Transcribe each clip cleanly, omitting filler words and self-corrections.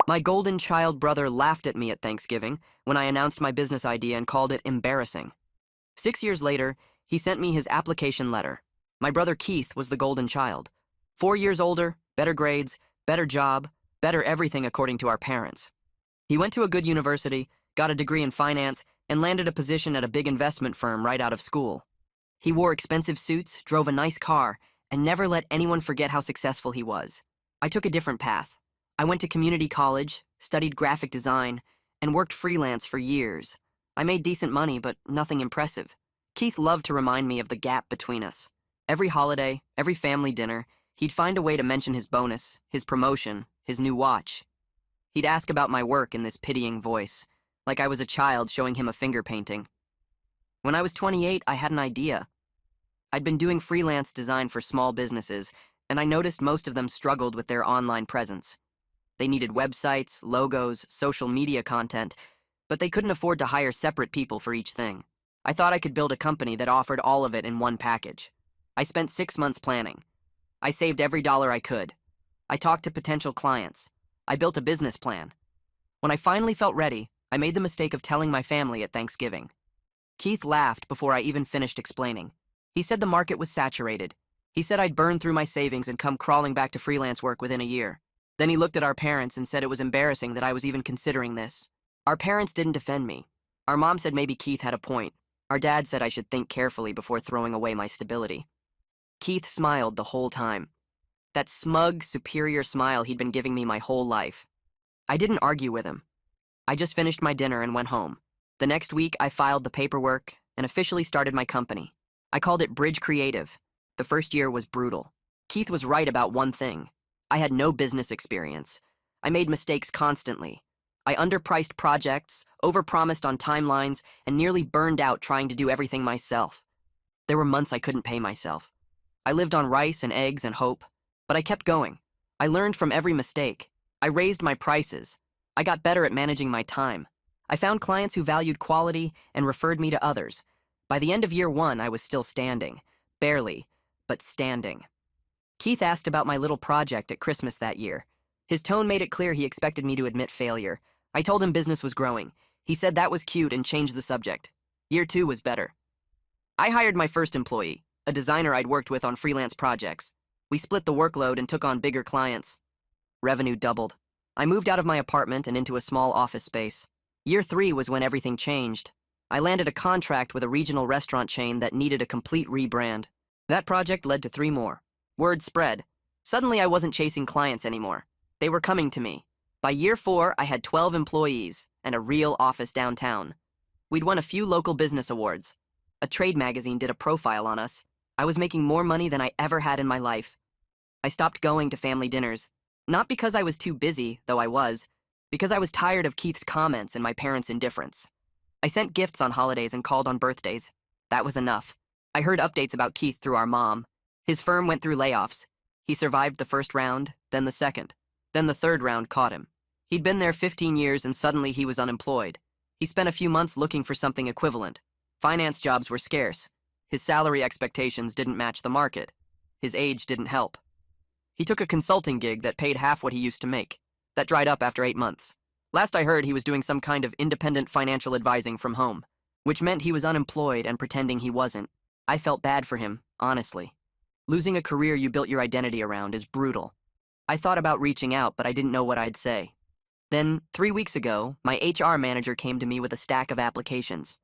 My golden child brother laughed at me at Thanksgiving when I announced my business idea and called it embarrassing. 6 years later, he sent me his application letter. My brother Keith was the golden child. 4 years older, better grades, better job, better everything according to our parents. He went to a good university, got a degree in finance, and landed a position at a big investment firm right out of school. He wore expensive suits, drove a nice car, and never let anyone forget how successful he was. I took a different path. I went to community college, studied graphic design, and worked freelance for years. I made decent money, but nothing impressive. Keith loved to remind me of the gap between us. Every holiday, every family dinner, he'd find a way to mention his bonus, his promotion, his new watch. He'd ask about my work in this pitying voice, like I was a child showing him a finger painting. When I was 28, I had an idea. I'd been doing freelance design for small businesses, and I noticed most of them struggled with their online presence. They needed websites, logos, social media content, but they couldn't afford to hire separate people for each thing. I thought I could build a company that offered all of it in one package. I spent 6 months planning. I saved every dollar I could. I talked to potential clients. I built a business plan. When I finally felt ready, I made the mistake of telling my family at Thanksgiving. Keith laughed before I even finished explaining. He said the market was saturated. He said I'd burn through my savings and come crawling back to freelance work within a year. Then he looked at our parents and said it was embarrassing that I was even considering this. Our parents didn't defend me. Our mom said maybe Keith had a point. Our dad said I should think carefully before throwing away my stability. Keith smiled the whole time. That smug, superior smile he'd been giving me my whole life. I didn't argue with him. I just finished my dinner and went home. The next week, I filed the paperwork and officially started my company. I called it Bridge Creative. The first year was brutal. Keith was right about one thing. I had no business experience. I made mistakes constantly. I underpriced projects, overpromised on timelines, and nearly burned out trying to do everything myself. There were months I couldn't pay myself. I lived on rice and eggs and hope, but I kept going. I learned from every mistake. I raised my prices. I got better at managing my time. I found clients who valued quality and referred me to others. By the end of year 1, I was still standing. Barely, but standing. Keith asked about my little project at Christmas that year. His tone made it clear he expected me to admit failure. I told him business was growing. He said that was cute and changed the subject. Year 2 was better. I hired my first employee, a designer I'd worked with on freelance projects. We split the workload and took on bigger clients. Revenue doubled. I moved out of my apartment and into a small office space. Year 3 was when everything changed. I landed a contract with a regional restaurant chain that needed a complete rebrand. That project led to 3 more. Word spread. Suddenly I wasn't chasing clients anymore. They were coming to me. By year 4, I had 12 employees and a real office downtown. We'd won a few local business awards. A trade magazine did a profile on us. I was making more money than I ever had in my life. I stopped going to family dinners. Not because I was too busy, though I was, because I was tired of Keith's comments and my parents' indifference. I sent gifts on holidays and called on birthdays. That was enough. I heard updates about Keith through our mom. His firm went through layoffs. He survived the first round, then the second. Then the third round caught him. He'd been there 15 years and suddenly he was unemployed. He spent a few months looking for something equivalent. Finance jobs were scarce. His salary expectations didn't match the market. His age didn't help. He took a consulting gig that paid half what he used to make. That dried up after 8 months. Last I heard, he was doing some kind of independent financial advising from home, which meant he was unemployed and pretending he wasn't. I felt bad for him, honestly. Losing a career you built your identity around is brutal. I thought about reaching out, but I didn't know what I'd say. Then, 3 weeks ago, my HR manager came to me with a stack of applications.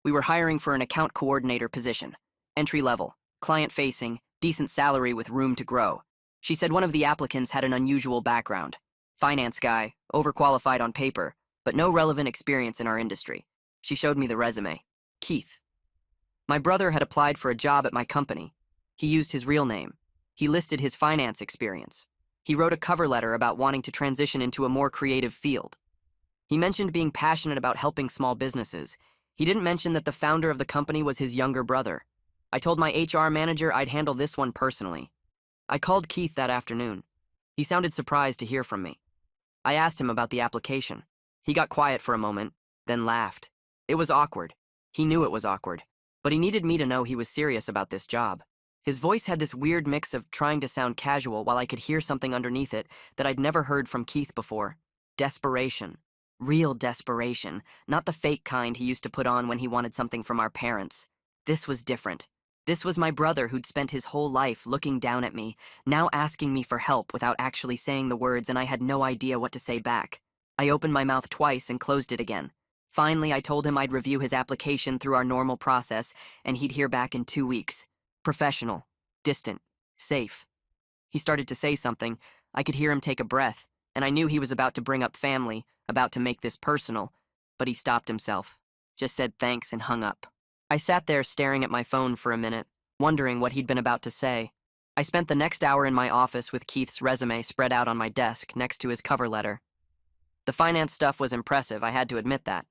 We were hiring for an account coordinator position. Entry level, client-facing, decent salary with room to grow. She said one of the applicants had an unusual background. Finance guy, overqualified on paper, but no relevant experience in our industry. She showed me the resume. Keith. My brother had applied for a job at my company. He used his real name. He listed his finance experience. He wrote a cover letter about wanting to transition into a more creative field. He mentioned being passionate about helping small businesses. He didn't mention that the founder of the company was his younger brother. I told my HR manager I'd handle this one personally. I called Keith that afternoon. He sounded surprised to hear from me. I asked him about the application. He got quiet for a moment, then laughed. It was awkward. He knew it was awkward, but he needed me to know he was serious about this job. His voice had this weird mix of trying to sound casual while I could hear something underneath it that I'd never heard from Keith before. Desperation. Real desperation, not the fake kind he used to put on when he wanted something from our parents. This was different. This was my brother who'd spent his whole life looking down at me, now asking me for help without actually saying the words, and I had no idea what to say back. I opened my mouth twice and closed it again. Finally, I told him I'd review his application through our normal process, and he'd hear back in 2 weeks. Professional, distant, safe. He started to say something. I could hear him take a breath, and I knew he was about to bring up family, about to make this personal, but he stopped himself, just said thanks and hung up. I sat there staring at my phone for a minute, wondering what he'd been about to say. I spent the next hour in my office with Keith's resume spread out on my desk next to his cover letter. The finance stuff was impressive, I had to admit that.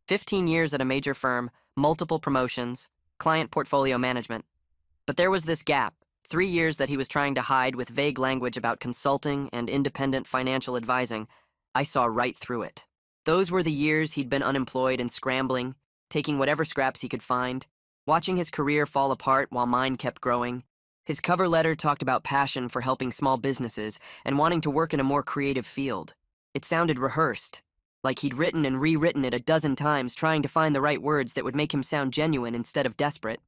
15 years at a major firm, multiple promotions, client portfolio management. But there was this gap, 3 years that he was trying to hide with vague language about consulting and independent financial advising. I saw right through it. Those were the years he'd been unemployed and scrambling, taking whatever scraps he could find, watching his career fall apart while mine kept growing. His cover letter talked about passion for helping small businesses and wanting to work in a more creative field. It sounded rehearsed, like he'd written and rewritten it a dozen times trying to find the right words that would make him sound genuine instead of desperate.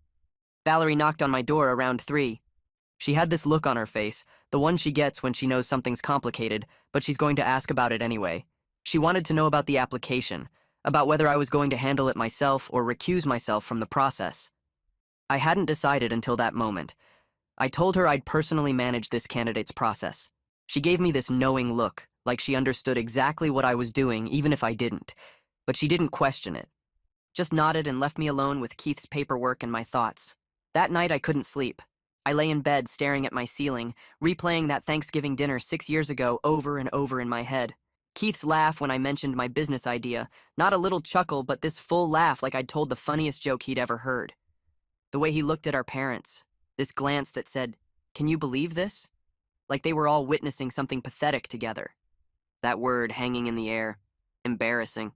Valerie knocked on my door around 3. She had this look on her face, the one she gets when she knows something's complicated, but she's going to ask about it anyway. She wanted to know about the application, about whether I was going to handle it myself or recuse myself from the process. I hadn't decided until that moment. I told her I'd personally manage this candidate's process. She gave me this knowing look, like she understood exactly what I was doing, even if I didn't. But she didn't question it. Just nodded and left me alone with Keith's paperwork and my thoughts. That night I couldn't sleep. I lay in bed staring at my ceiling, replaying that Thanksgiving dinner 6 years ago over and over in my head. Keith's laugh when I mentioned my business idea, not a little chuckle, but this full laugh like I'd told the funniest joke he'd ever heard. The way he looked at our parents, this glance that said, "Can you believe this?" Like they were all witnessing something pathetic together. That word hanging in the air, embarrassing.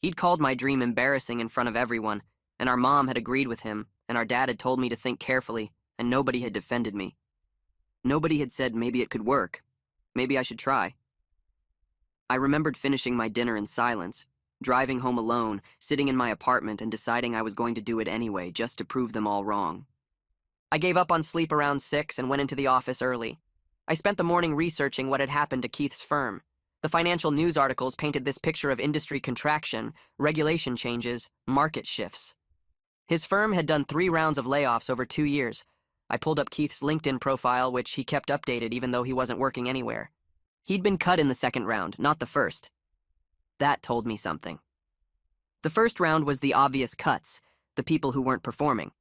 He'd called my dream embarrassing in front of everyone, and our mom had agreed with him, and our dad had told me to think carefully, and nobody had defended me. Nobody had said maybe it could work. Maybe I should try. I remembered finishing my dinner in silence, driving home alone, sitting in my apartment and deciding I was going to do it anyway, just to prove them all wrong. I gave up on sleep around 6 and went into the office early. I spent the morning researching what had happened to Keith's firm. The financial news articles painted this picture of industry contraction, regulation changes, market shifts. His firm had done 3 rounds of layoffs over 2 years. I pulled up Keith's LinkedIn profile, which he kept updated even though he wasn't working anywhere. He'd been cut in the second round, not the first. That told me something. The first round was the obvious cuts, the people who weren't performing.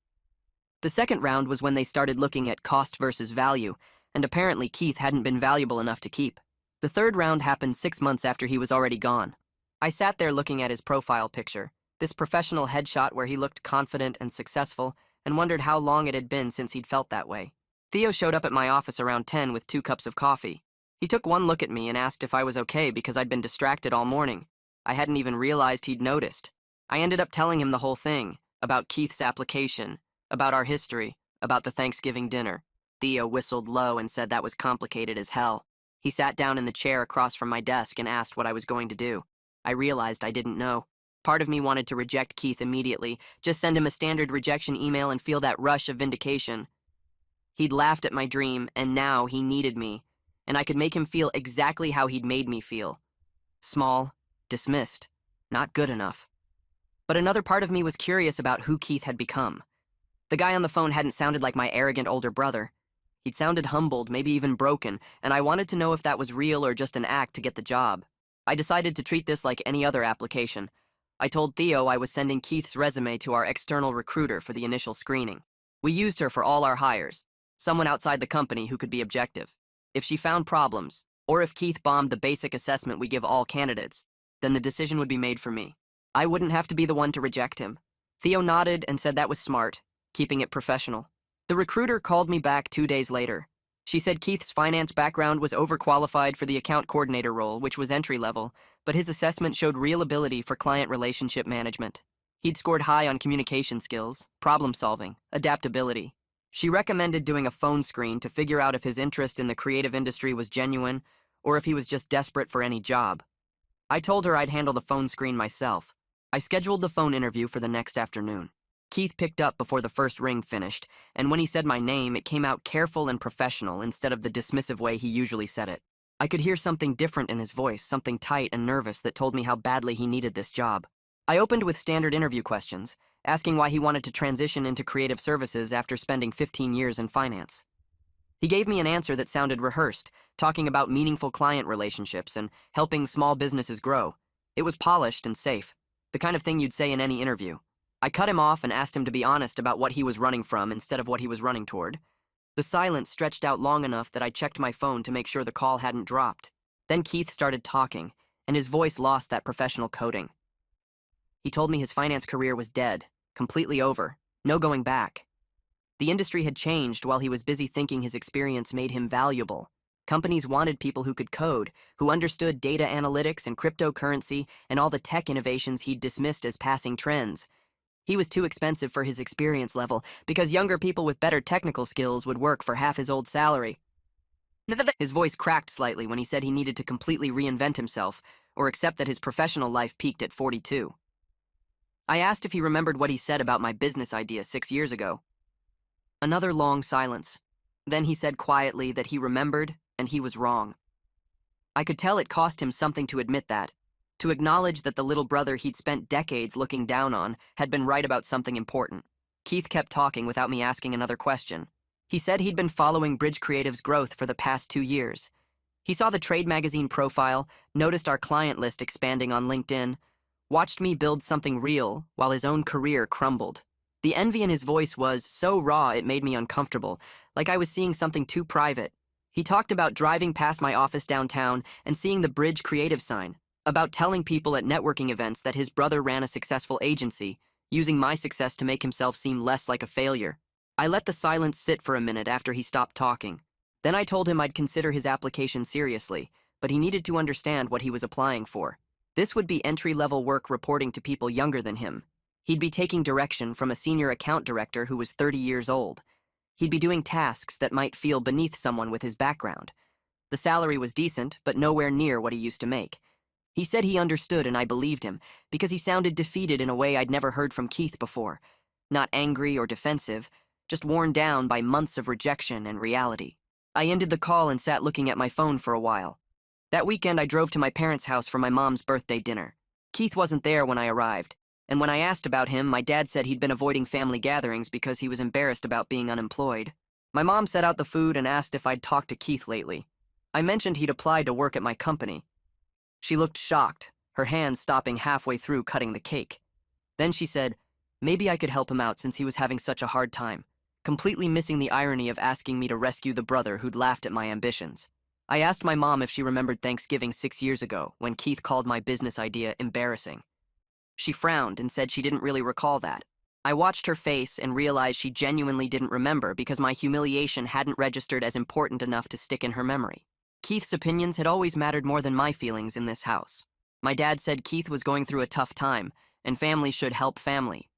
The second round was when they started looking at cost versus value, and apparently Keith hadn't been valuable enough to keep. The third round happened 6 months after he was already gone. I sat there looking at his profile picture, this professional headshot where he looked confident and successful, and wondered how long it had been since he'd felt that way. Theo showed up at my office around 10 with 2 cups of coffee. He took one look at me and asked if I was okay because I'd been distracted all morning. I hadn't even realized he'd noticed. I ended up telling him the whole thing, about Keith's application, about our history, about the Thanksgiving dinner. Theo whistled low and said that was complicated as hell. He sat down in the chair across from my desk and asked what I was going to do. I realized I didn't know. Part of me wanted to reject Keith immediately, just send him a standard rejection email and feel that rush of vindication. He'd laughed at my dream, and now he needed me, and I could make him feel exactly how he'd made me feel. Small, dismissed, not good enough. But another part of me was curious about who Keith had become. The guy on the phone hadn't sounded like my arrogant older brother. He'd sounded humbled, maybe even broken, and I wanted to know if that was real or just an act to get the job. I decided to treat this like any other application. I told Theo I was sending Keith's resume to our external recruiter for the initial screening. We used her for all our hires, someone outside the company who could be objective. If she found problems, or if Keith bombed the basic assessment we give all candidates, then the decision would be made for me. I wouldn't have to be the one to reject him. Theo nodded and said that was smart, keeping it professional. The recruiter called me back 2 days later. She said Keith's finance background was overqualified for the account coordinator role, which was entry-level, but his assessment showed real ability for client relationship management. He'd scored high on communication skills, problem-solving, adaptability. She recommended doing a phone screen to figure out if his interest in the creative industry was genuine or if he was just desperate for any job. I told her I'd handle the phone screen myself. I scheduled the phone interview for the next afternoon. Keith picked up before the first ring finished, and when he said my name, it came out careful and professional instead of the dismissive way he usually said it. I could hear something different in his voice, something tight and nervous that told me how badly he needed this job. I opened with standard interview questions, asking why he wanted to transition into creative services after spending 15 years in finance. He gave me an answer that sounded rehearsed, talking about meaningful client relationships and helping small businesses grow. It was polished and safe, the kind of thing you'd say in any interview. I cut him off and asked him to be honest about what he was running from instead of what he was running toward. The silence stretched out long enough that I checked my phone to make sure the call hadn't dropped. Then Keith started talking, and his voice lost that professional coating. He told me his finance career was dead, completely over, no going back. The industry had changed while he was busy thinking his experience made him valuable. Companies wanted people who could code, who understood data analytics and cryptocurrency and all the tech innovations he'd dismissed as passing trends. He was too expensive for his experience level because younger people with better technical skills would work for half his old salary. His voice cracked slightly when he said he needed to completely reinvent himself or accept that his professional life peaked at 42. I asked if he remembered what he said about my business idea 6 years ago. Another long silence. Then he said quietly that he remembered and he was wrong. I could tell it cost him something to admit that, to acknowledge that the little brother he'd spent decades looking down on had been right about something important. Keith kept talking without me asking another question. He said he'd been following Bridge Creative's growth for the past 2 years. He saw the trade magazine profile, noticed our client list expanding on LinkedIn, watched me build something real while his own career crumbled. The envy in his voice was so raw it made me uncomfortable, like I was seeing something too private. He talked about driving past my office downtown and seeing the Bridge Creative sign, about telling people at networking events that his brother ran a successful agency, using my success to make himself seem less like a failure. I let the silence sit for a minute after he stopped talking. Then I told him I'd consider his application seriously, but he needed to understand what he was applying for. This would be entry-level work reporting to people younger than him. He'd be taking direction from a senior account director who was 30 years old. He'd be doing tasks that might feel beneath someone with his background. The salary was decent, but nowhere near what he used to make. He said he understood and I believed him, because he sounded defeated in a way I'd never heard from Keith before. Not angry or defensive, just worn down by months of rejection and reality. I ended the call and sat looking at my phone for a while. That weekend I drove to my parents' house for my mom's birthday dinner. Keith wasn't there when I arrived, and when I asked about him, my dad said he'd been avoiding family gatherings because he was embarrassed about being unemployed. My mom set out the food and asked if I'd talked to Keith lately. I mentioned he'd applied to work at my company. She looked shocked, her hand stopping halfway through cutting the cake. Then she said, maybe I could help him out since he was having such a hard time, completely missing the irony of asking me to rescue the brother who'd laughed at my ambitions. I asked my mom if she remembered Thanksgiving 6 years ago when Keith called my business idea embarrassing. She frowned and said she didn't really recall that. I watched her face and realized she genuinely didn't remember because my humiliation hadn't registered as important enough to stick in her memory. Keith's opinions had always mattered more than my feelings in this house. My dad said Keith was going through a tough time, and family should help family.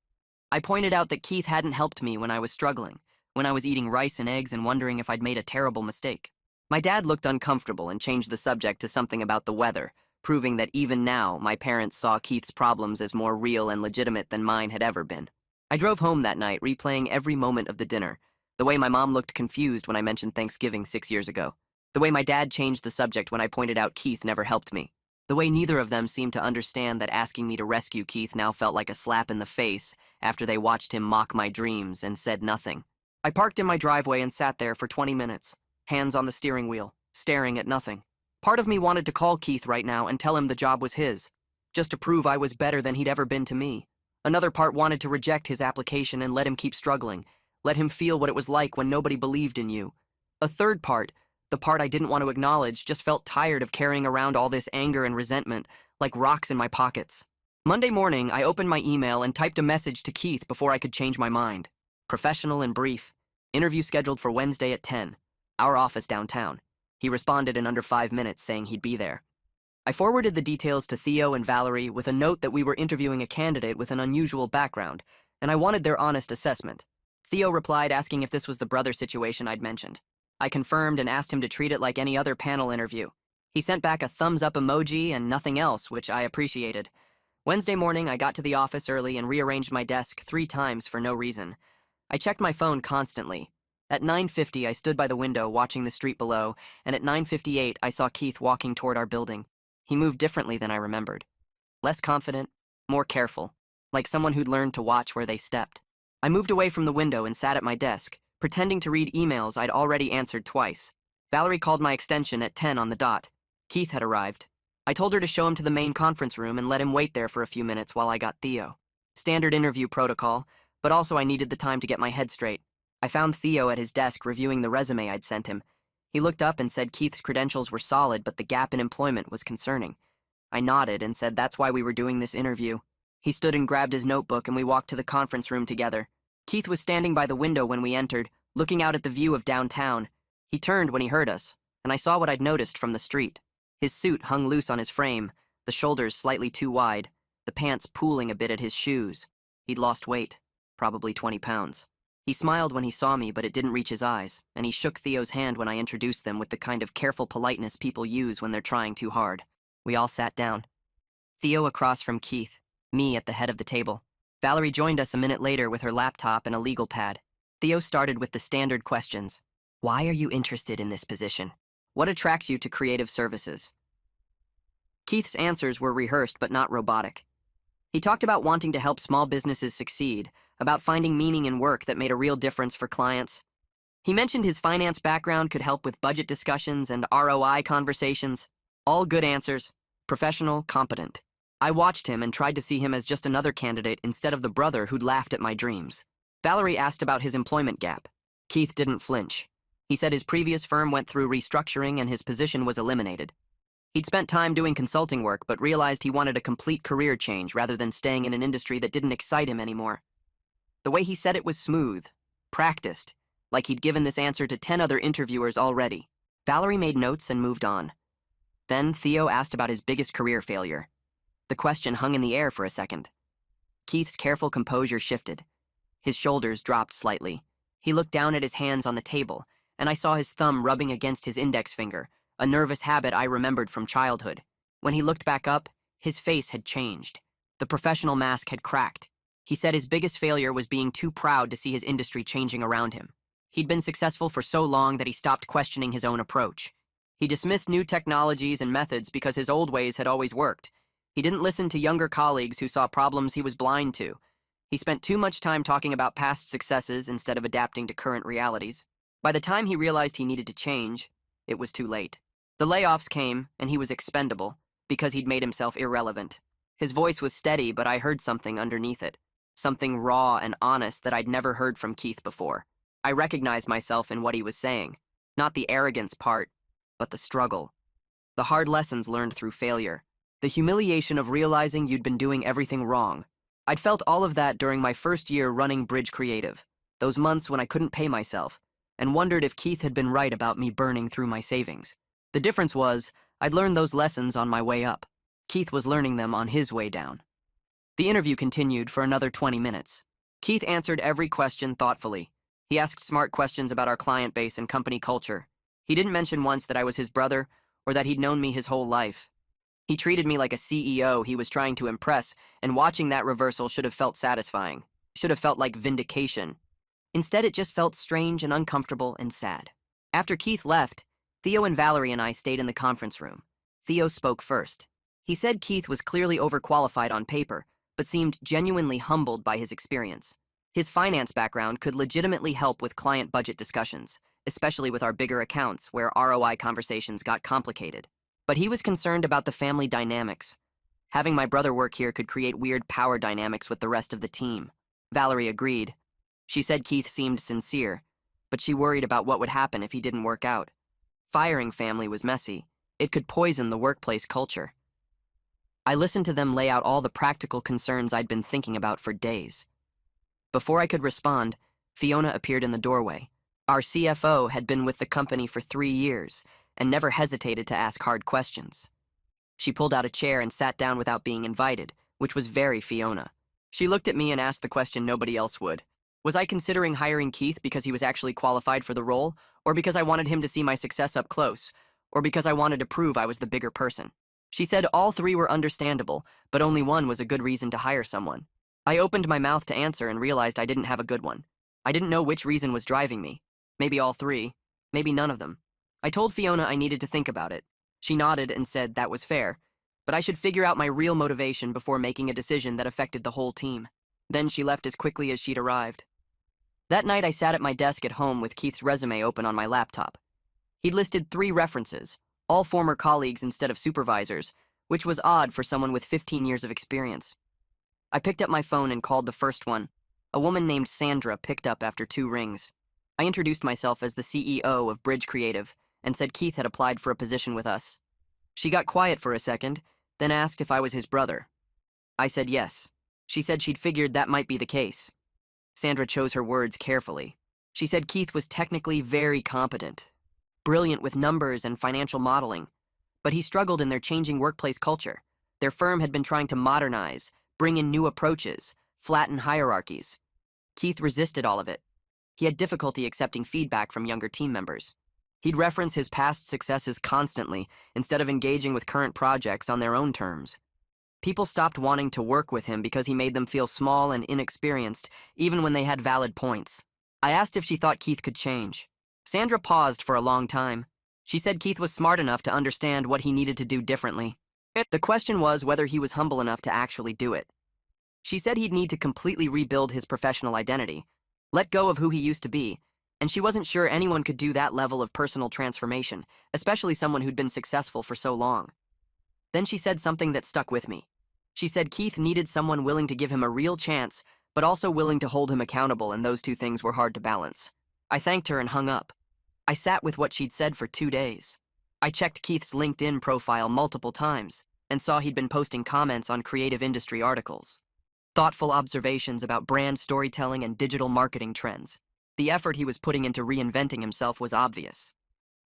I pointed out that Keith hadn't helped me when I was struggling, when I was eating rice and eggs and wondering if I'd made a terrible mistake. My dad looked uncomfortable and changed the subject to something about the weather, proving that even now my parents saw Keith's problems as more real and legitimate than mine had ever been. I drove home that night, replaying every moment of the dinner, the way my mom looked confused when I mentioned Thanksgiving 6 years ago. The way my dad changed the subject when I pointed out Keith never helped me. The way neither of them seemed to understand that asking me to rescue Keith now felt like a slap in the face after they watched him mock my dreams and said nothing. I parked in my driveway and sat there for 20 minutes, hands on the steering wheel, staring at nothing. Part of me wanted to call Keith right now and tell him the job was his, just to prove I was better than he'd ever been to me. Another part wanted to reject his application and let him keep struggling, let him feel what it was like when nobody believed in you. A third part, the part I didn't want to acknowledge, just felt tired of carrying around all this anger and resentment like rocks in my pockets. Monday morning, I opened my email and typed a message to Keith before I could change my mind. Professional and brief. Interview scheduled for Wednesday at 10. Our office downtown. He responded in under 5 minutes saying he'd be there. I forwarded the details to Theo and Valerie with a note that we were interviewing a candidate with an unusual background, and I wanted their honest assessment. Theo replied asking if this was the brother situation I'd mentioned. I confirmed and asked him to treat it like any other panel interview. He sent back a thumbs up emoji and nothing else, which I appreciated. Wednesday morning, I got to the office early and rearranged my desk 3 times for no reason. I checked my phone constantly. At 9:50, I stood by the window watching the street below, and at 9:58, I saw Keith walking toward our building. He moved differently than I remembered. Less confident, more careful, like someone who'd learned to watch where they stepped. I moved away from the window and sat at my desk, pretending to read emails I'd already answered twice. Valerie called my extension at 10 on the dot. Keith had arrived. I told her to show him to the main conference room and let him wait there for a few minutes while I got Theo. Standard interview protocol, but also I needed the time to get my head straight. I found Theo at his desk reviewing the resume I'd sent him. He looked up and said Keith's credentials were solid, but the gap in employment was concerning. I nodded and said that's why we were doing this interview. He stood and grabbed his notebook and we walked to the conference room together. Keith was standing by the window when we entered, looking out at the view of downtown. He turned when he heard us, and I saw what I'd noticed from the street. His suit hung loose on his frame, the shoulders slightly too wide, the pants pooling a bit at his shoes. He'd lost weight, probably 20 pounds. He smiled when he saw me, but it didn't reach his eyes, and he shook Theo's hand when I introduced them with the kind of careful politeness people use when they're trying too hard. We all sat down. Theo across from Keith, me at the head of the table. Valerie joined us a minute later with her laptop and a legal pad. Theo started with the standard questions. Why are you interested in this position? What attracts you to creative services? Keith's answers were rehearsed but not robotic. He talked about wanting to help small businesses succeed, about finding meaning in work that made a real difference for clients. He mentioned his finance background could help with budget discussions and ROI conversations. All good answers, professional, competent. I watched him and tried to see him as just another candidate instead of the brother who'd laughed at my dreams. Valerie asked about his employment gap. Keith didn't flinch. He said his previous firm went through restructuring and his position was eliminated. He'd spent time doing consulting work but realized he wanted a complete career change rather than staying in an industry that didn't excite him anymore. The way he said it was smooth, practiced, like he'd given this answer to 10 other interviewers already. Valerie made notes and moved on. Then Theo asked about his biggest career failure. The question hung in the air for a second. Keith's careful composure shifted. His shoulders dropped slightly. He looked down at his hands on the table, and I saw his thumb rubbing against his index finger, a nervous habit I remembered from childhood. When he looked back up, his face had changed. The professional mask had cracked. He said his biggest failure was being too proud to see his industry changing around him. He'd been successful for so long that he stopped questioning his own approach. He dismissed new technologies and methods because his old ways had always worked. He didn't listen to younger colleagues who saw problems he was blind to. He spent too much time talking about past successes instead of adapting to current realities. By the time he realized he needed to change, it was too late. The layoffs came, and he was expendable, because he'd made himself irrelevant. His voice was steady, but I heard something underneath it. Something raw and honest that I'd never heard from Keith before. I recognized myself in what he was saying. Not the arrogance part, but the struggle. The hard lessons learned through failure. The humiliation of realizing you'd been doing everything wrong. I'd felt all of that during my first year running Bridge Creative, those months when I couldn't pay myself, and wondered if Keith had been right about me burning through my savings. The difference was, I'd learned those lessons on my way up. Keith was learning them on his way down. The interview continued for another 20 minutes. Keith answered every question thoughtfully. He asked smart questions about our client base and company culture. He didn't mention once that I was his brother or that he'd known me his whole life. He treated me like a CEO he was trying to impress, and watching that reversal should have felt satisfying, should have felt like vindication. Instead, it just felt strange and uncomfortable and sad. After Keith left, Theo and Valerie and I stayed in the conference room. Theo spoke first. He said Keith was clearly overqualified on paper, but seemed genuinely humbled by his experience. His finance background could legitimately help with client budget discussions, especially with our bigger accounts where ROI conversations got complicated. But he was concerned about the family dynamics. Having my brother work here could create weird power dynamics with the rest of the team. Valerie agreed. She said Keith seemed sincere, but she worried about what would happen if he didn't work out. Firing family was messy. It could poison the workplace culture. I listened to them lay out all the practical concerns I'd been thinking about for days. Before I could respond, Fiona appeared in the doorway. Our CFO had been with the company for 3 years and never hesitated to ask hard questions. She pulled out a chair and sat down without being invited, which was very Fiona. She looked at me and asked the question nobody else would. Was I considering hiring Keith because he was actually qualified for the role, or because I wanted him to see my success up close, or because I wanted to prove I was the bigger person. She said all three were understandable, but only one was a good reason to hire someone. I opened my mouth to answer and realized I didn't have a good one. I didn't know which reason was driving me. Maybe all three, maybe none of them. I told Fiona I needed to think about it. She nodded and said that was fair, but I should figure out my real motivation before making a decision that affected the whole team. Then she left as quickly as she'd arrived. That night I sat at my desk at home with Keith's resume open on my laptop. He'd listed 3 references, all former colleagues instead of supervisors, which was odd for someone with 15 years of experience. I picked up my phone and called the first one. A woman named Sandra picked up after 2 rings. I introduced myself as the CEO of Bridge Creative and said Keith had applied for a position with us. She got quiet for a second, then asked if I was his brother. I said yes. She said she'd figured that might be the case. Sandra chose her words carefully. She said Keith was technically very competent, brilliant with numbers and financial modeling, but he struggled in their changing workplace culture. Their firm had been trying to modernize, bring in new approaches, flatten hierarchies. Keith resisted all of it. He had difficulty accepting feedback from younger team members. He'd reference his past successes constantly instead of engaging with current projects on their own terms. People stopped wanting to work with him because he made them feel small and inexperienced, even when they had valid points. I asked if she thought Keith could change. Sandra paused for a long time. She said Keith was smart enough to understand what he needed to do differently. The question was whether he was humble enough to actually do it. She said he'd need to completely rebuild his professional identity, let go of who he used to be, and she wasn't sure anyone could do that level of personal transformation, especially someone who'd been successful for so long. Then she said something that stuck with me. She said Keith needed someone willing to give him a real chance, but also willing to hold him accountable, and those 2 things were hard to balance. I thanked her and hung up. I sat with what she'd said for 2 days. I checked Keith's LinkedIn profile multiple times and saw he'd been posting comments on creative industry articles. Thoughtful observations about brand storytelling and digital marketing trends. The effort he was putting into reinventing himself was obvious.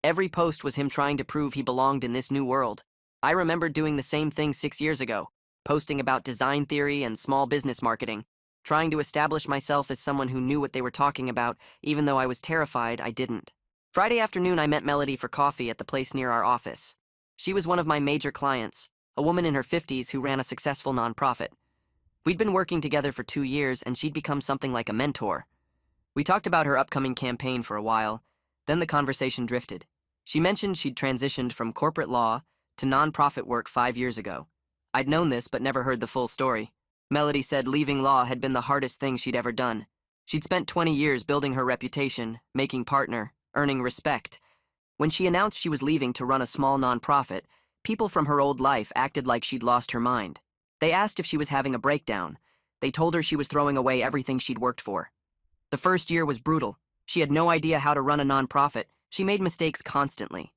Every post was him trying to prove he belonged in this new world. I remembered doing the same thing 6 years ago, posting about design theory and small business marketing, trying to establish myself as someone who knew what they were talking about, even though I was terrified I didn't. Friday afternoon, I met Melody for coffee at the place near our office. She was one of my major clients, a woman in her 50s who ran a successful nonprofit. We'd been working together for 2 years, and she'd become something like a mentor. We talked about her upcoming campaign for a while, then the conversation drifted. She mentioned she'd transitioned from corporate law to nonprofit work 5 years ago. I'd known this but never heard the full story. Melody said leaving law had been the hardest thing she'd ever done. She'd spent 20 years building her reputation, making partner, earning respect. When she announced she was leaving to run a small nonprofit, people from her old life acted like she'd lost her mind. They asked if she was having a breakdown. They told her she was throwing away everything she'd worked for. The first year was brutal. She had no idea how to run a nonprofit. She made mistakes constantly.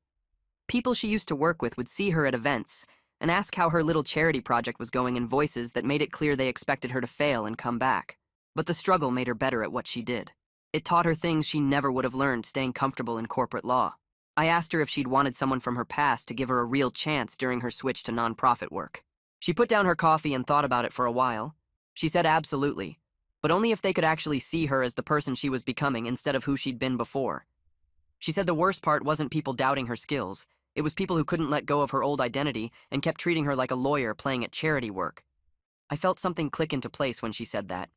People she used to work with would see her at events and ask how her little charity project was going in voices that made it clear they expected her to fail and come back. But the struggle made her better at what she did. It taught her things she never would have learned staying comfortable in corporate law. I asked her if she'd wanted someone from her past to give her a real chance during her switch to nonprofit work. She put down her coffee and thought about it for a while. She said absolutely, but only if they could actually see her as the person she was becoming instead of who she'd been before. She said the worst part wasn't people doubting her skills. It was people who couldn't let go of her old identity and kept treating her like a lawyer playing at charity work. I felt something click into place when she said that.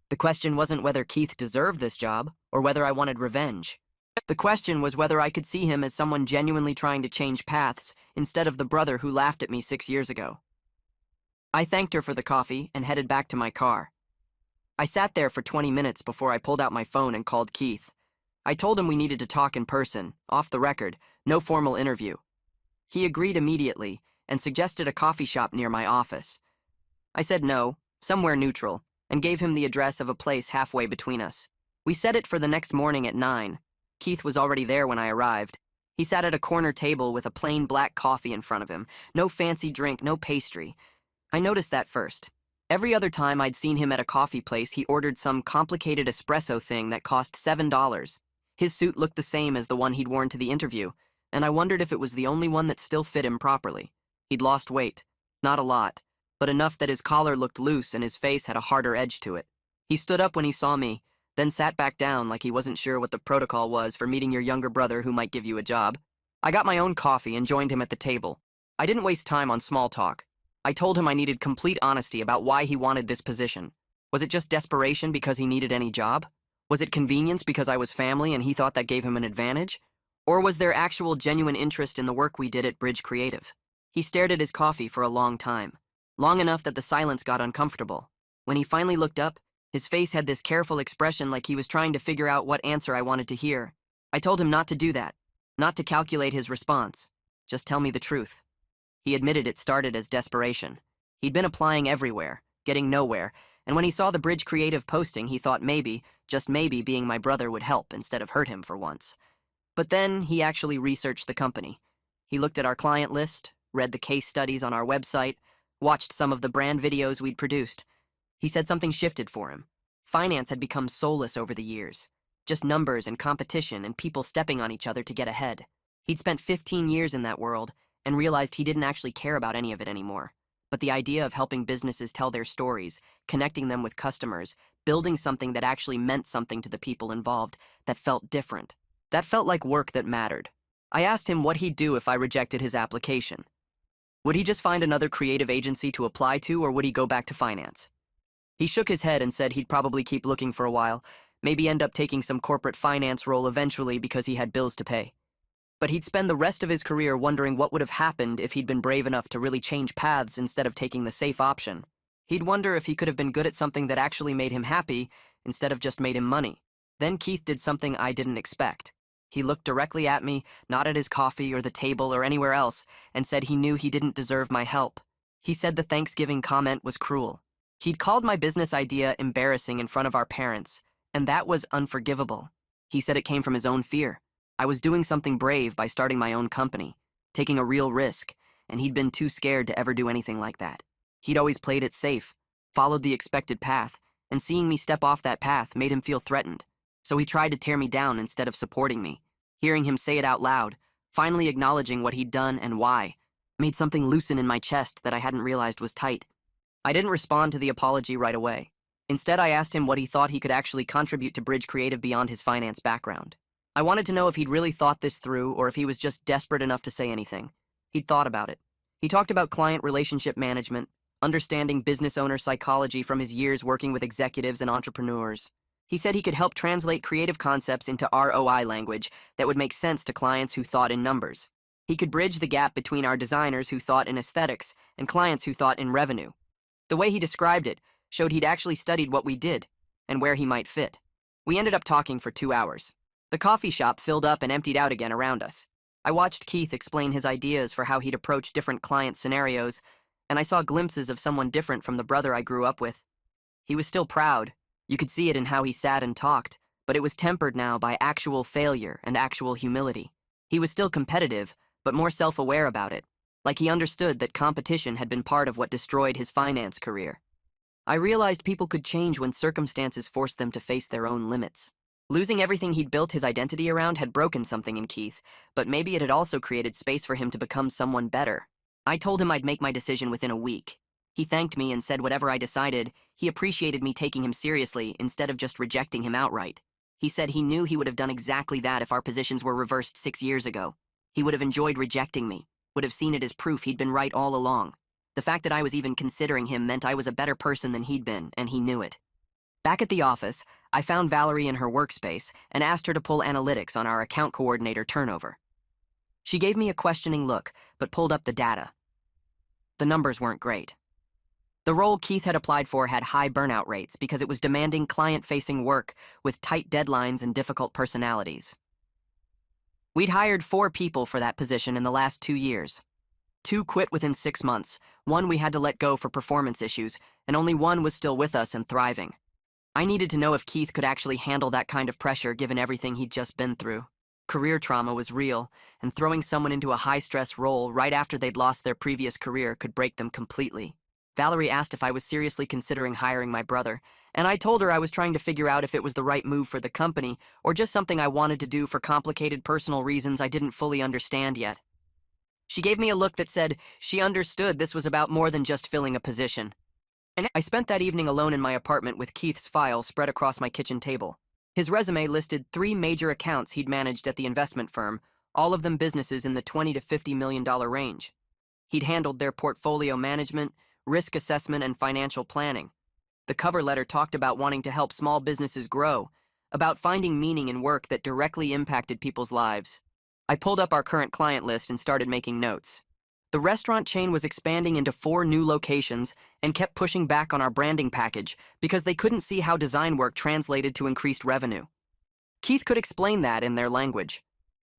The question wasn't whether Keith deserved this job or whether I wanted revenge. The question was whether I could see him as someone genuinely trying to change paths instead of the brother who laughed at me 6 years ago. I thanked her for the coffee and headed back to my car. I sat there for 20 minutes before I pulled out my phone and called Keith. I told him we needed to talk in person, off the record, no formal interview. He agreed immediately and suggested a coffee shop near my office. I said no, somewhere neutral, and gave him the address of a place halfway between us. We set it for the next morning at 9. Keith was already there when I arrived. He sat at a corner table with a plain black coffee in front of him. No fancy drink, no pastry. I noticed that first. Every other time I'd seen him at a coffee place, he ordered some complicated espresso thing that cost $7. His suit looked the same as the one he'd worn to the interview, and I wondered if it was the only one that still fit him properly. He'd lost weight. Not a lot, but enough that his collar looked loose and his face had a harder edge to it. He stood up when he saw me, then sat back down like he wasn't sure what the protocol was for meeting your younger brother who might give you a job. I got my own coffee and joined him at the table. I didn't waste time on small talk. I told him I needed complete honesty about why he wanted this position. Was it just desperation because he needed any job? Was it convenience because I was family and he thought that gave him an advantage? Or was there actual genuine interest in the work we did at Bridge Creative? He stared at his coffee for a long time, long enough that the silence got uncomfortable. When he finally looked up, his face had this careful expression like he was trying to figure out what answer I wanted to hear. I told him not to do that, not to calculate his response. Just tell me the truth. He admitted it started as desperation. He'd been applying everywhere, getting nowhere, and when he saw the Bridge Creative posting, he thought maybe, just maybe, being my brother would help instead of hurt him for once. But then he actually researched the company. He looked at our client list, read the case studies on our website, watched some of the brand videos we'd produced. He said something shifted for him. Finance had become soulless over the years. Just numbers and competition and people stepping on each other to get ahead. He'd spent 15 years in that world and realized he didn't actually care about any of it anymore. But the idea of helping businesses tell their stories, connecting them with customers, building something that actually meant something to the people involved, that felt different. That felt like work that mattered. I asked him what he'd do if I rejected his application. Would he just find another creative agency to apply to, or would he go back to finance? He shook his head and said he'd probably keep looking for a while, maybe end up taking some corporate finance role eventually because he had bills to pay. But he'd spend the rest of his career wondering what would have happened if he'd been brave enough to really change paths instead of taking the safe option. He'd wonder if he could have been good at something that actually made him happy instead of just made him money. Then Keith did something I didn't expect. He looked directly at me, not at his coffee or the table or anywhere else, and said he knew he didn't deserve my help. He said the Thanksgiving comment was cruel. He'd called my business idea embarrassing in front of our parents, and that was unforgivable. He said it came from his own fear. I was doing something brave by starting my own company, taking a real risk, and he'd been too scared to ever do anything like that. He'd always played it safe, followed the expected path, and seeing me step off that path made him feel threatened. So he tried to tear me down instead of supporting me. Hearing him say it out loud, finally acknowledging what he'd done and why, made something loosen in my chest that I hadn't realized was tight. I didn't respond to the apology right away. Instead, I asked him what he thought he could actually contribute to Bridge Creative beyond his finance background. I wanted to know if he'd really thought this through or if he was just desperate enough to say anything. He'd thought about it. He talked about client relationship management, understanding business owner psychology from his years working with executives and entrepreneurs. He said he could help translate creative concepts into ROI language that would make sense to clients who thought in numbers. He could bridge the gap between our designers who thought in aesthetics and clients who thought in revenue. The way he described it showed he'd actually studied what we did and where he might fit. We ended up talking for 2 hours. The coffee shop filled up and emptied out again around us. I watched Keith explain his ideas for how he'd approach different client scenarios, and I saw glimpses of someone different from the brother I grew up with. He was still proud. You could see it in how he sat and talked, but it was tempered now by actual failure and actual humility. He was still competitive, but more self-aware about it, like he understood that competition had been part of what destroyed his finance career. I realized people could change when circumstances forced them to face their own limits. Losing everything he'd built his identity around had broken something in Keith, but maybe it had also created space for him to become someone better. I told him I'd make my decision within a week. He thanked me and said whatever I decided, he appreciated me taking him seriously instead of just rejecting him outright. He said he knew he would have done exactly that if our positions were reversed 6 years ago. He would have enjoyed rejecting me, would have seen it as proof he'd been right all along. The fact that I was even considering him meant I was a better person than he'd been, and he knew it. Back at the office, I found Valerie in her workspace and asked her to pull analytics on our account coordinator turnover. She gave me a questioning look, but pulled up the data. The numbers weren't great. The role Keith had applied for had high burnout rates because it was demanding client-facing work with tight deadlines and difficult personalities. We'd hired 4 people for that position in the last 2 years. 2 quit within 6 months, 1 we had to let go for performance issues, and only 1 was still with us and thriving. I needed to know if Keith could actually handle that kind of pressure given everything he'd just been through. Career trauma was real, and throwing someone into a high-stress role right after they'd lost their previous career could break them completely. Valerie asked if I was seriously considering hiring my brother, and I told her I was trying to figure out if it was the right move for the company or just something I wanted to do for complicated personal reasons I didn't fully understand yet. She gave me a look that said she understood this was about more than just filling a position. And I spent that evening alone in my apartment with Keith's file spread across my kitchen table. His resume listed 3 major accounts he'd managed at the investment firm, all of them businesses in the $20 to $50 million range. He'd handled their portfolio management, risk assessment, and financial planning. The cover letter talked about wanting to help small businesses grow, about finding meaning in work that directly impacted people's lives. I pulled up our current client list and started making notes. The restaurant chain was expanding into 4 new locations and kept pushing back on our branding package because they couldn't see how design work translated to increased revenue. Keith could explain that in their language.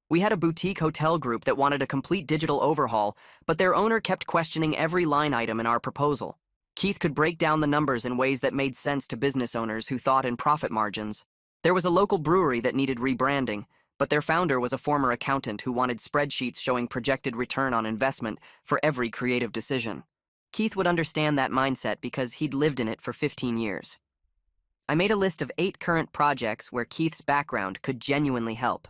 We had a boutique hotel group that wanted a complete digital overhaul, but their owner kept questioning every line item in our proposal. Keith could break down the numbers in ways that made sense to business owners who thought in profit margins. There was a local brewery that needed rebranding, but their founder was a former accountant who wanted spreadsheets showing projected return on investment for every creative decision. Keith would understand that mindset because he'd lived in it for 15 years. I made a list of 8 current projects where Keith's background could genuinely help.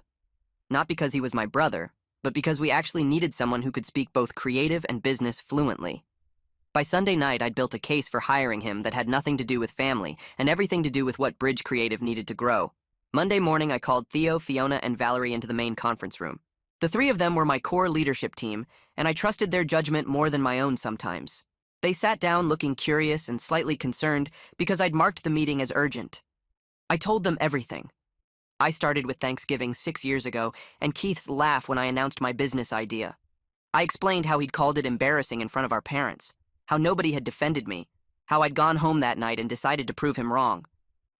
Not because he was my brother, but because we actually needed someone who could speak both creative and business fluently. By Sunday night, I'd built a case for hiring him that had nothing to do with family and everything to do with what Bridge Creative needed to grow. Monday morning, I called Theo, Fiona, and Valerie into the main conference room. The 3 of them were my core leadership team, and I trusted their judgment more than my own sometimes. They sat down looking curious and slightly concerned because I'd marked the meeting as urgent. I told them everything. I started with Thanksgiving 6 years ago, and Keith's laugh when I announced my business idea. I explained how he'd called it embarrassing in front of our parents, how nobody had defended me, how I'd gone home that night and decided to prove him wrong.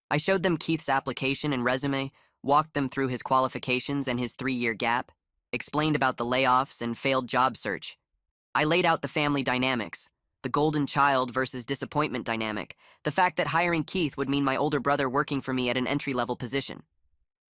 I showed them Keith's application and resume, walked them through his qualifications and his 3-year gap, explained about the layoffs and failed job search. I laid out the family dynamics, the golden child versus disappointment dynamic, the fact that hiring Keith would mean my older brother working for me at an entry-level position.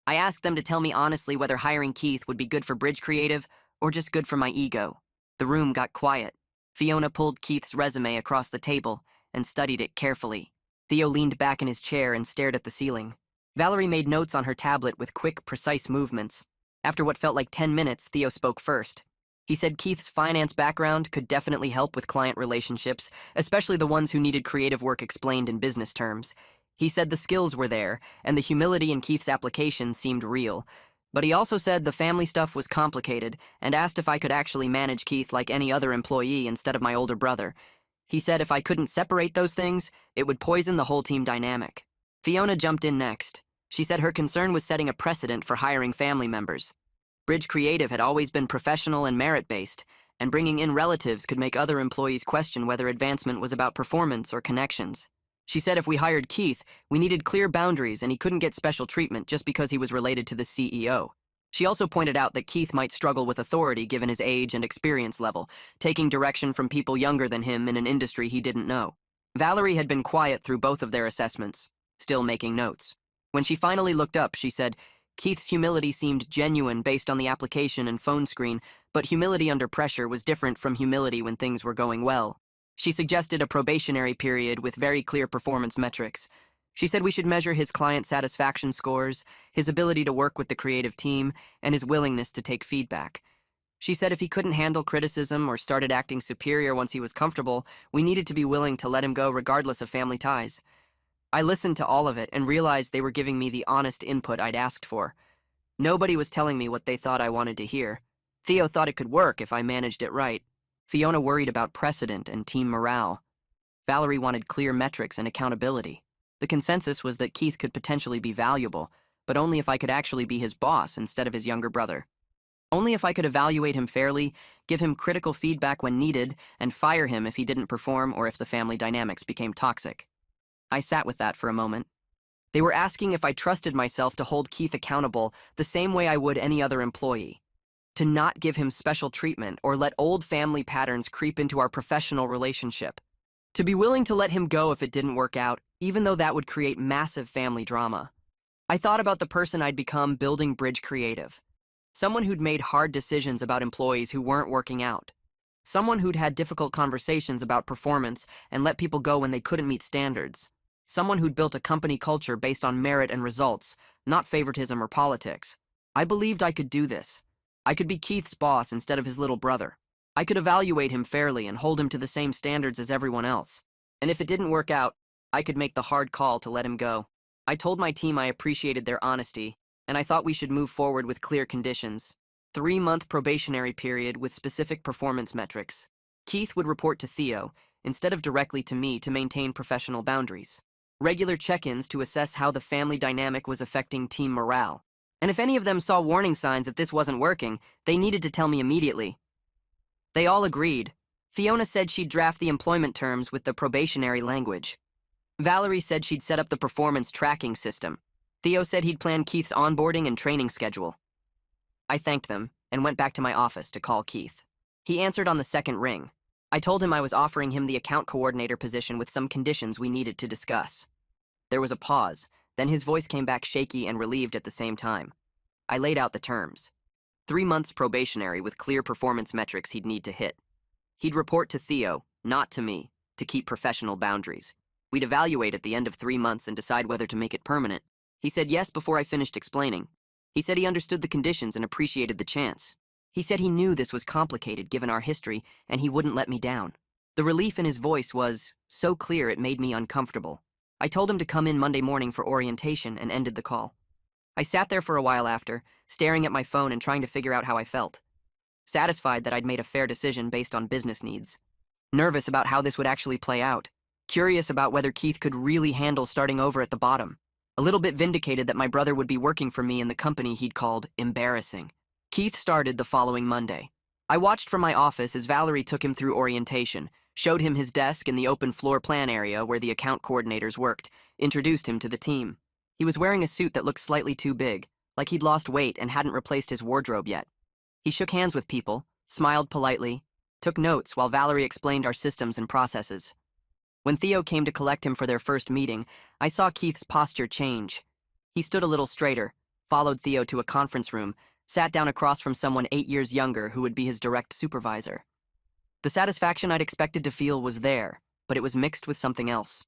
I asked them to tell me honestly whether hiring Keith would be good for Bridge Creative or just good for my ego. The room got quiet. Fiona pulled Keith's resume across the table and studied it carefully. Theo leaned back in his chair and stared at the ceiling. Valerie made notes on her tablet with quick, precise movements. After what felt like 10 minutes, Theo spoke first. He said Keith's finance background could definitely help with client relationships, especially the ones who needed creative work explained in business terms. He said the skills were there, and the humility in Keith's application seemed real. But he also said the family stuff was complicated and asked if I could actually manage Keith like any other employee instead of my older brother. He said if I couldn't separate those things, it would poison the whole team dynamic. Fiona jumped in next. She said her concern was setting a precedent for hiring family members. Bridge Creative had always been professional and merit-based, and bringing in relatives could make other employees question whether advancement was about performance or connections. She said if we hired Keith, we needed clear boundaries and he couldn't get special treatment just because he was related to the CEO. She also pointed out that Keith might struggle with authority given his age and experience level, taking direction from people younger than him in an industry he didn't know. Valerie had been quiet through both of their assessments, still making notes. When she finally looked up, she said, Keith's humility seemed genuine based on the application and phone screen, but humility under pressure was different from humility when things were going well. She suggested a probationary period with very clear performance metrics. She said we should measure his client satisfaction scores, his ability to work with the creative team, and his willingness to take feedback. She said if he couldn't handle criticism or started acting superior once he was comfortable, we needed to be willing to let him go regardless of family ties. I listened to all of it and realized they were giving me the honest input I'd asked for. Nobody was telling me what they thought I wanted to hear. Theo thought it could work if I managed it right. Fiona worried about precedent and team morale. Valerie wanted clear metrics and accountability. The consensus was that Keith could potentially be valuable, but only if I could actually be his boss instead of his younger brother. Only if I could evaluate him fairly, give him critical feedback when needed, and fire him if he didn't perform or if the family dynamics became toxic. I sat with that for a moment. They were asking if I trusted myself to hold Keith accountable the same way I would any other employee. To not give him special treatment or let old family patterns creep into our professional relationship. To be willing to let him go if it didn't work out, even though that would create massive family drama. I thought about the person I'd become building Bridge Creative. Someone who'd made hard decisions about employees who weren't working out. Someone who'd had difficult conversations about performance and let people go when they couldn't meet standards. Someone who'd built a company culture based on merit and results, not favoritism or politics. I believed I could do this. I could be Keith's boss instead of his little brother. I could evaluate him fairly and hold him to the same standards as everyone else. And if it didn't work out, I could make the hard call to let him go. I told my team I appreciated their honesty, and I thought we should move forward with clear conditions. 3-month probationary period with specific performance metrics. Keith would report to Theo, instead of directly to me, to maintain professional boundaries. Regular check-ins to assess how the family dynamic was affecting team morale. And if any of them saw warning signs that this wasn't working, they needed to tell me immediately. They all agreed. Fiona said she'd draft the employment terms with the probationary language. Valerie said she'd set up the performance tracking system. Theo said he'd plan Keith's onboarding and training schedule. I thanked them and went back to my office to call Keith. He answered on the second ring. I told him I was offering him the account coordinator position with some conditions we needed to discuss. There was a pause, then his voice came back shaky and relieved at the same time. I laid out the terms. 3 months probationary with clear performance metrics he'd need to hit. He'd report to Theo, not to me, to keep professional boundaries. We'd evaluate at the end of 3 months and decide whether to make it permanent. He said yes before I finished explaining. He said he understood the conditions and appreciated the chance. He said he knew this was complicated given our history, and he wouldn't let me down. The relief in his voice was so clear it made me uncomfortable. I told him to come in Monday morning for orientation and ended the call. I sat there for a while after, staring at my phone and trying to figure out how I felt. Satisfied that I'd made a fair decision based on business needs. Nervous about how this would actually play out. Curious about whether Keith could really handle starting over at the bottom. A little bit vindicated that my brother would be working for me in the company he'd called embarrassing. Keith started the following Monday. I watched from my office as Valerie took him through orientation, showed him his desk in the open floor plan area where the account coordinators worked, introduced him to the team. He was wearing a suit that looked slightly too big, like he'd lost weight and hadn't replaced his wardrobe yet. He shook hands with people, smiled politely, took notes while Valerie explained our systems and processes. When Theo came to collect him for their first meeting, I saw Keith's posture change. He stood a little straighter, followed Theo to a conference room, sat down across from someone 8 years younger who would be his direct supervisor. The satisfaction I'd expected to feel was there, but it was mixed with something else.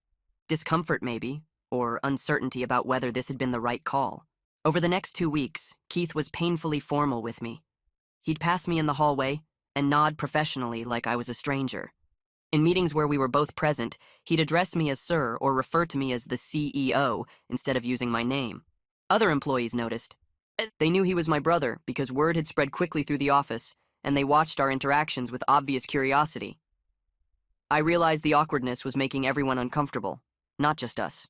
Discomfort, maybe, or uncertainty about whether this had been the right call. Over the next 2 weeks, Keith was painfully formal with me. He'd pass me in the hallway and nod professionally like I was a stranger. In meetings where we were both present, he'd address me as sir or refer to me as the CEO instead of using my name. Other employees noticed. They knew he was my brother because word had spread quickly through the office, and they watched our interactions with obvious curiosity. I realized the awkwardness was making everyone uncomfortable, not just us.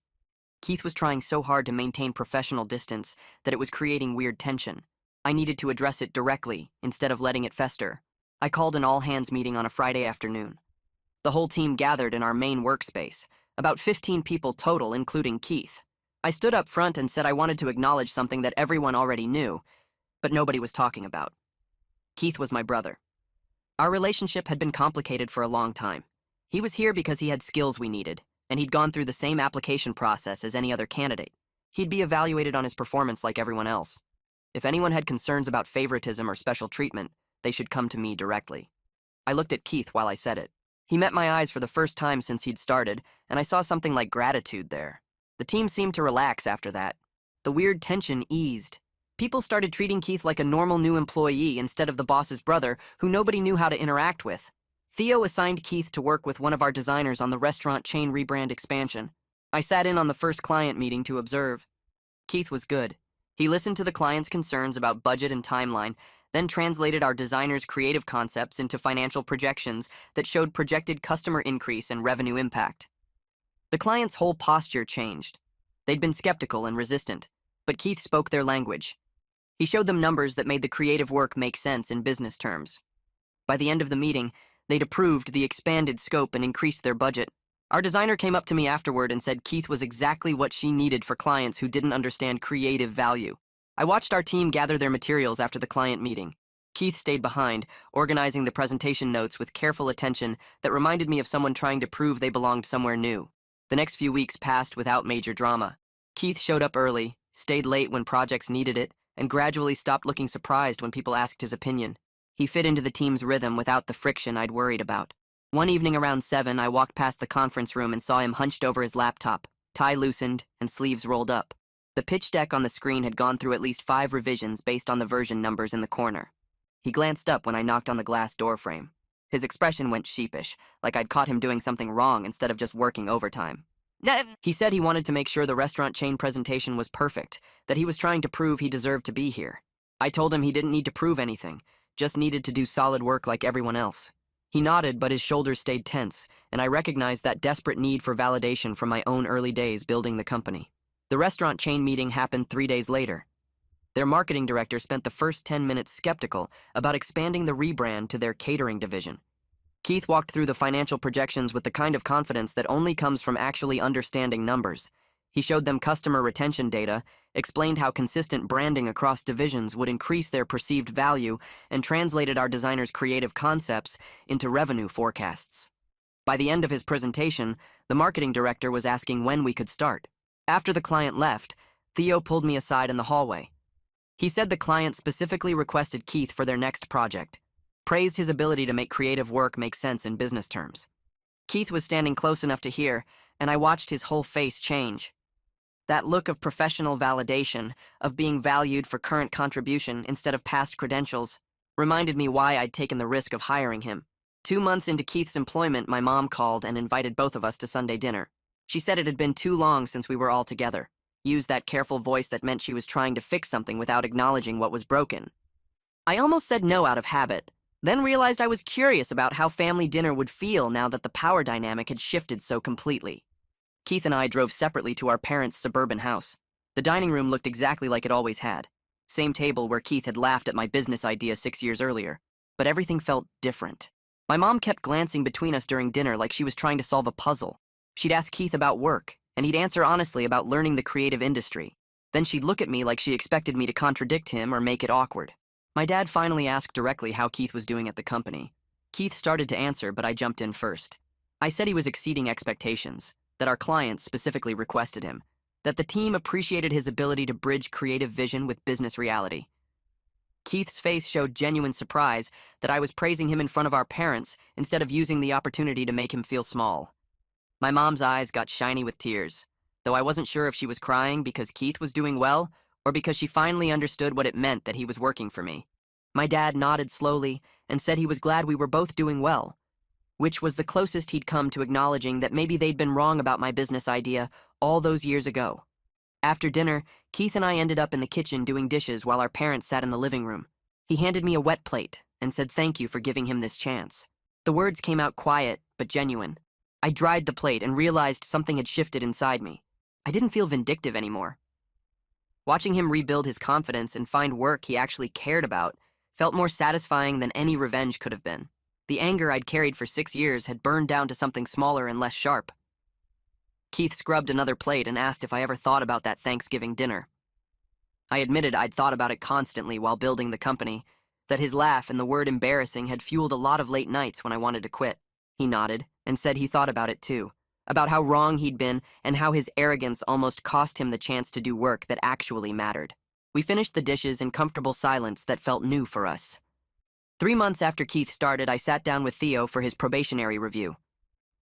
Keith was trying so hard to maintain professional distance that it was creating weird tension. I needed to address it directly instead of letting it fester. I called an all-hands meeting on a Friday afternoon. The whole team gathered in our main workspace, about 15 people total, including Keith. I stood up front and said I wanted to acknowledge something that everyone already knew, but nobody was talking about. Keith was my brother. Our relationship had been complicated for a long time. He was here because he had skills we needed, and he'd gone through the same application process as any other candidate. He'd be evaluated on his performance like everyone else. If anyone had concerns about favoritism or special treatment, they should come to me directly. I looked at Keith while I said it. He met my eyes for the first time since he'd started, and I saw something like gratitude there. The team seemed to relax after that. The weird tension eased. People started treating Keith like a normal new employee instead of the boss's brother, who nobody knew how to interact with. Theo assigned Keith to work with one of our designers on the restaurant chain rebrand expansion. I sat in on the first client meeting to observe. Keith was good. He listened to the client's concerns about budget and timeline, then translated our designer's creative concepts into financial projections that showed projected customer increase and revenue impact. The client's whole posture changed. They'd been skeptical and resistant, but Keith spoke their language. He showed them numbers that made the creative work make sense in business terms. By the end of the meeting, they'd approved the expanded scope and increased their budget. Our designer came up to me afterward and said Keith was exactly what she needed for clients who didn't understand creative value. I watched our team gather their materials after the client meeting. Keith stayed behind, organizing the presentation notes with careful attention that reminded me of someone trying to prove they belonged somewhere new. The next few weeks passed without major drama. Keith showed up early, stayed late when projects needed it, and gradually stopped looking surprised when people asked his opinion. He fit into the team's rhythm without the friction I'd worried about. One evening around 7, I walked past the conference room and saw him hunched over his laptop, tie loosened and sleeves rolled up. The pitch deck on the screen had gone through at least 5 revisions based on the version numbers in the corner. He glanced up when I knocked on the glass door frame. His expression went sheepish, like I'd caught him doing something wrong instead of just working overtime. He said he wanted to make sure the restaurant chain presentation was perfect, that he was trying to prove he deserved to be here. I told him he didn't need to prove anything, just needed to do solid work like everyone else. He nodded, but his shoulders stayed tense, and I recognized that desperate need for validation from my own early days building the company. The restaurant chain meeting happened 3 days later. Their marketing director spent the first 10 minutes skeptical about expanding the rebrand to their catering division. Keith walked through the financial projections with the kind of confidence that only comes from actually understanding numbers. He showed them customer retention data, explained how consistent branding across divisions would increase their perceived value, and translated our designers' creative concepts into revenue forecasts. By the end of his presentation, the marketing director was asking when we could start. After the client left, Theo pulled me aside in the hallway. He said the client specifically requested Keith for their next project, praised his ability to make creative work make sense in business terms. Keith was standing close enough to hear, and I watched his whole face change. That look of professional validation, of being valued for current contribution instead of past credentials, reminded me why I'd taken the risk of hiring him. 2 months into Keith's employment, my mom called and invited both of us to Sunday dinner. She said it had been too long since we were all together, used that careful voice that meant she was trying to fix something without acknowledging what was broken. I almost said no out of habit, then realized I was curious about how family dinner would feel now that the power dynamic had shifted so completely. Keith and I drove separately to our parents' suburban house. The dining room looked exactly like it always had. Same table where Keith had laughed at my business idea 6 years earlier. But everything felt different. My mom kept glancing between us during dinner like she was trying to solve a puzzle. She'd ask Keith about work, and he'd answer honestly about learning the creative industry. Then she'd look at me like she expected me to contradict him or make it awkward. My dad finally asked directly how Keith was doing at the company. Keith started to answer, but I jumped in first. I said he was exceeding expectations, that our clients specifically requested him, that the team appreciated his ability to bridge creative vision with business reality. Keith's face showed genuine surprise that I was praising him in front of our parents instead of using the opportunity to make him feel small. My mom's eyes got shiny with tears, though I wasn't sure if she was crying because Keith was doing well or because she finally understood what it meant that he was working for me. My dad nodded slowly and said he was glad we were both doing well, which was the closest he'd come to acknowledging that maybe they'd been wrong about my business idea all those years ago. After dinner, Keith and I ended up in the kitchen doing dishes while our parents sat in the living room. He handed me a wet plate and said thank you for giving him this chance. The words came out quiet but genuine. I dried the plate and realized something had shifted inside me. I didn't feel vindictive anymore. Watching him rebuild his confidence and find work he actually cared about felt more satisfying than any revenge could have been. The anger I'd carried for 6 years had burned down to something smaller and less sharp. Keith scrubbed another plate and asked if I ever thought about that Thanksgiving dinner. I admitted I'd thought about it constantly while building the company, that his laugh and the word embarrassing had fueled a lot of late nights when I wanted to quit. He nodded and said he thought about it too, about how wrong he'd been and how his arrogance almost cost him the chance to do work that actually mattered. We finished the dishes in comfortable silence that felt new for us. 3 months after Keith started, I sat down with Theo for his probationary review.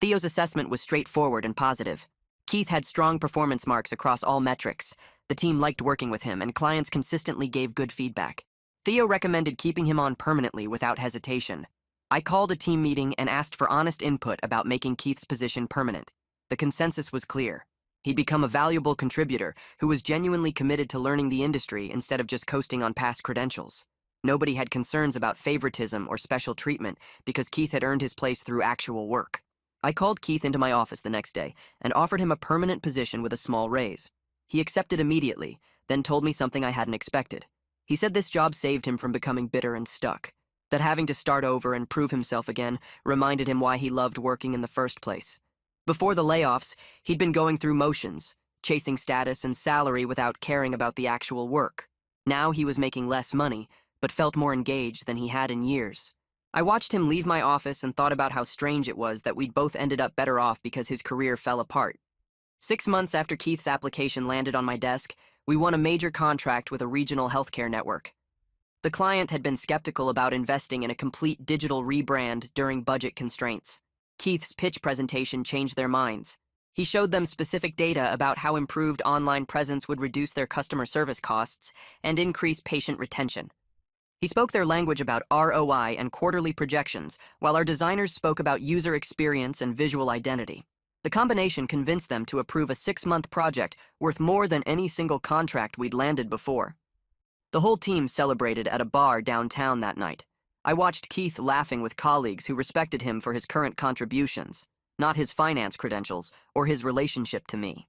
Theo's assessment was straightforward and positive. Keith had strong performance marks across all metrics. The team liked working with him, and clients consistently gave good feedback. Theo recommended keeping him on permanently without hesitation. I called a team meeting and asked for honest input about making Keith's position permanent. The consensus was clear. He'd become a valuable contributor who was genuinely committed to learning the industry instead of just coasting on past credentials. Nobody had concerns about favoritism or special treatment because Keith had earned his place through actual work. I called Keith into my office the next day and offered him a permanent position with a small raise. He accepted immediately, then told me something I hadn't expected. He said this job saved him from becoming bitter and stuck, that having to start over and prove himself again reminded him why he loved working in the first place. Before the layoffs, he'd been going through motions, chasing status and salary without caring about the actual work. Now he was making less money, but felt more engaged than he had in years. I watched him leave my office and thought about how strange it was that we'd both ended up better off because his career fell apart. 6 months after Keith's application landed on my desk, we won a major contract with a regional healthcare network. The client had been skeptical about investing in a complete digital rebrand during budget constraints. Keith's pitch presentation changed their minds. He showed them specific data about how improved online presence would reduce their customer service costs and increase patient retention. He spoke their language about ROI and quarterly projections, while our designers spoke about user experience and visual identity. The combination convinced them to approve a 6-month project worth more than any single contract we'd landed before. The whole team celebrated at a bar downtown that night. I watched Keith laughing with colleagues who respected him for his current contributions, not his finance credentials or his relationship to me.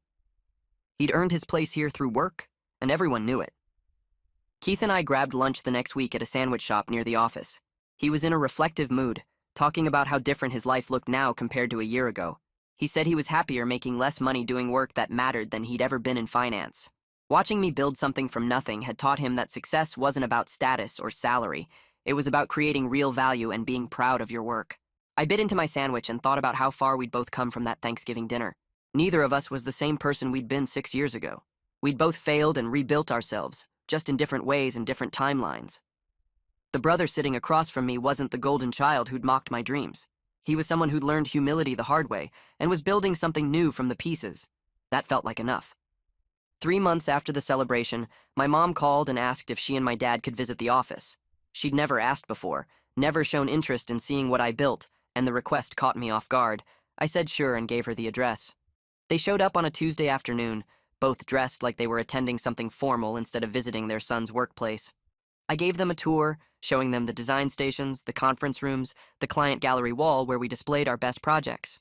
He'd earned his place here through work, and everyone knew it. Keith and I grabbed lunch the next week at a sandwich shop near the office. He was in a reflective mood, talking about how different his life looked now compared to a year ago. He said he was happier making less money doing work that mattered than he'd ever been in finance. Watching me build something from nothing had taught him that success wasn't about status or salary. It was about creating real value and being proud of your work. I bit into my sandwich and thought about how far we'd both come from that Thanksgiving dinner. Neither of us was the same person we'd been 6 years ago. We'd both failed and rebuilt ourselves, just in different ways and different timelines. The brother sitting across from me wasn't the golden child who'd mocked my dreams. He was someone who'd learned humility the hard way and was building something new from the pieces. That felt like enough. 3 months after the celebration, my mom called and asked if she and my dad could visit the office. She'd never asked before, never shown interest in seeing what I built, and the request caught me off guard. I said sure and gave her the address. They showed up on a Tuesday afternoon, both dressed like they were attending something formal instead of visiting their son's workplace. I gave them a tour, showing them the design stations, the conference rooms, the client gallery wall where we displayed our best projects.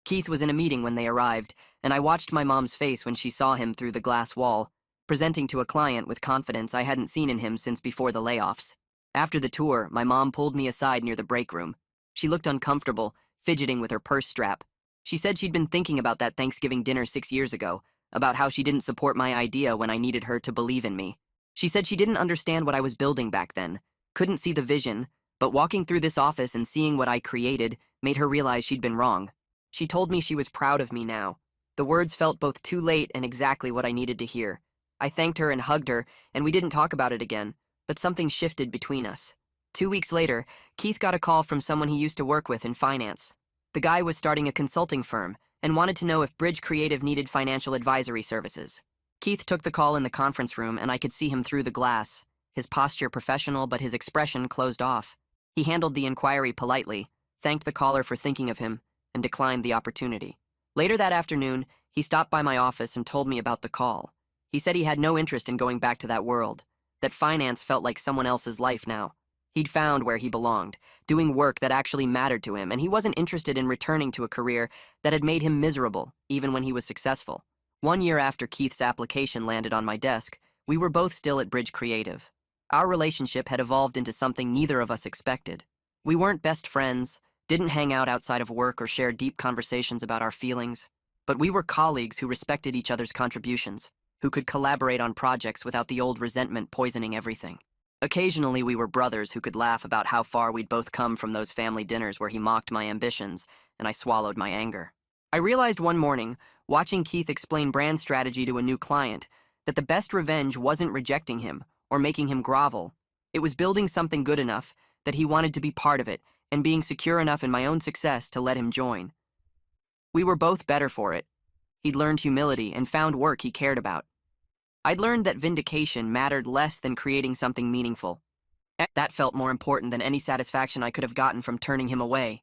Keith was in a meeting when they arrived, and I watched my mom's face when she saw him through the glass wall, presenting to a client with confidence I hadn't seen in him since before the layoffs. After the tour, my mom pulled me aside near the break room. She looked uncomfortable, fidgeting with her purse strap. She said she'd been thinking about that Thanksgiving dinner 6 years ago, about how she didn't support my idea when I needed her to believe in me. She said she didn't understand what I was building back then, couldn't see the vision, but walking through this office and seeing what I created made her realize she'd been wrong. She told me she was proud of me now. The words felt both too late and exactly what I needed to hear. I thanked her and hugged her, and we didn't talk about it again, but something shifted between us. 2 weeks later, Keith got a call from someone he used to work with in finance. The guy was starting a consulting firm and wanted to know if Bridge Creative needed financial advisory services. Keith took the call in the conference room, and I could see him through the glass, his posture professional but his expression closed off. He handled the inquiry politely, thanked the caller for thinking of him, and declined the opportunity. Later that afternoon, he stopped by my office and told me about the call. He said he had no interest in going back to that world, that finance felt like someone else's life now. He'd found where he belonged, doing work that actually mattered to him, and he wasn't interested in returning to a career that had made him miserable, even when he was successful. 1 year after Keith's application landed on my desk, we were both still at Bridge Creative. Our relationship had evolved into something neither of us expected. We weren't best friends, didn't hang out outside of work or share deep conversations about our feelings, but we were colleagues who respected each other's contributions, who could collaborate on projects without the old resentment poisoning everything. Occasionally, we were brothers who could laugh about how far we'd both come from those family dinners where he mocked my ambitions, and I swallowed my anger. I realized one morning, watching Keith explain brand strategy to a new client, that the best revenge wasn't rejecting him or making him grovel. It was building something good enough that he wanted to be part of it and being secure enough in my own success to let him join. We were both better for it. He'd learned humility and found work he cared about. I'd learned that vindication mattered less than creating something meaningful. That felt more important than any satisfaction I could have gotten from turning him away.